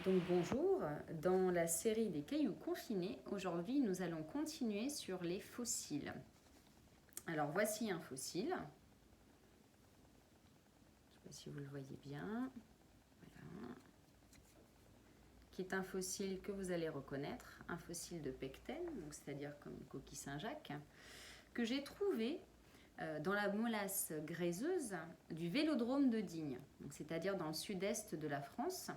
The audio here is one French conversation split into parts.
Donc bonjour, dans la série des cailloux confinés, aujourd'hui nous allons continuer sur les fossiles. Alors voici un fossile, je ne sais pas si vous le voyez bien, voilà. Qui est un fossile que vous allez reconnaître, un fossile de pecten, c'est-à-dire comme coquille Saint-Jacques, que j'ai trouvé dans la molasse gréseuse du vélodrome de Digne, c'est-à-dire dans le sud-est de la France.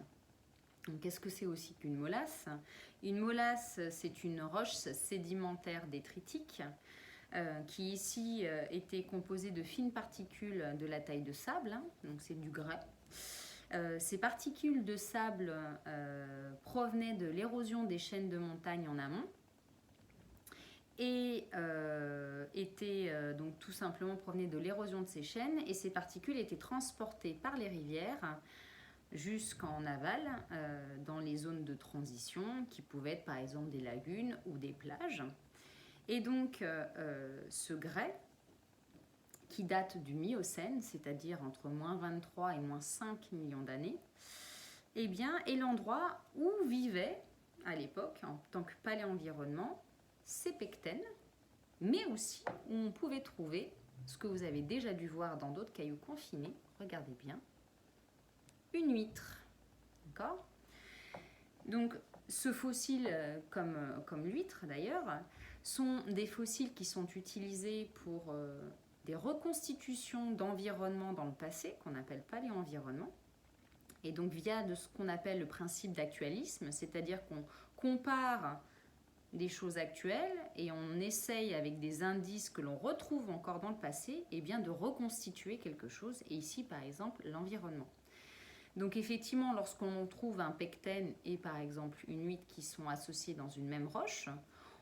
Qu'est-ce que c'est aussi qu'une molasse? Une molasse, c'est une roche sédimentaire détritique qui ici était composée de fines particules de la taille de sable, donc c'est du grès. Ces particules de sable provenaient de l'érosion des chaînes de montagne en amont et étaient donc tout simplement provenaient de l'érosion de ces chaînes, et ces particules étaient transportées par les rivières jusqu'en aval dans les zones de transition qui pouvaient être par exemple des lagunes ou des plages. Et donc ce grès qui date du Miocène, c'est-à-dire entre moins 23 et moins 5 millions d'années, eh bien, est l'endroit où vivaient à l'époque, en tant que paléenvironnement, ces pectens, mais aussi où on pouvait trouver ce que vous avez déjà dû voir dans d'autres cailloux confinés, regardez bien, une huître. D'accord ? Donc, ce fossile, comme l'huître d'ailleurs, sont des fossiles qui sont utilisés pour des reconstitutions d'environnement dans le passé, qu'on appelle paléenvironnement, et donc via de ce qu'on appelle le principe d'actualisme, c'est-à-dire qu'on compare des choses actuelles et on essaye avec des indices que l'on retrouve encore dans le passé, et bien de reconstituer quelque chose, et ici par exemple l'environnement. Donc effectivement, lorsqu'on trouve un pecten et par exemple une huître qui sont associés dans une même roche,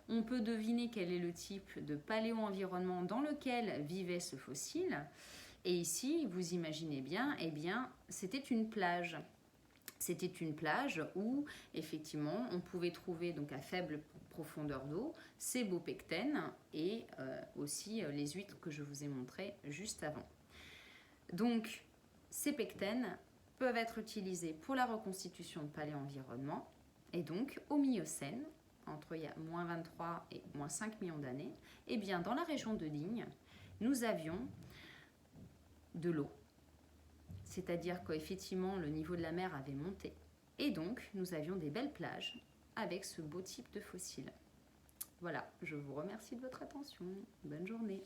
on peut deviner quel est le type de paléo-environnement dans lequel vivait ce fossile. Et ici, vous imaginez bien, eh bien, c'était une plage. C'était une plage où effectivement on pouvait trouver donc à faible profondeur d'eau ces beaux pectens et aussi les huîtres que je vous ai montrées juste avant. Donc ces pectens peuvent être utilisés pour la reconstitution de paléenvironnement, et donc au Miocène, entre il y a moins 23 et moins 5 millions d'années, et bien dans la région de Digne, nous avions de l'eau, c'est-à-dire qu'effectivement le niveau de la mer avait monté, et donc nous avions des belles plages avec ce beau type de fossile. Voilà, je vous remercie de votre attention. Bonne journée.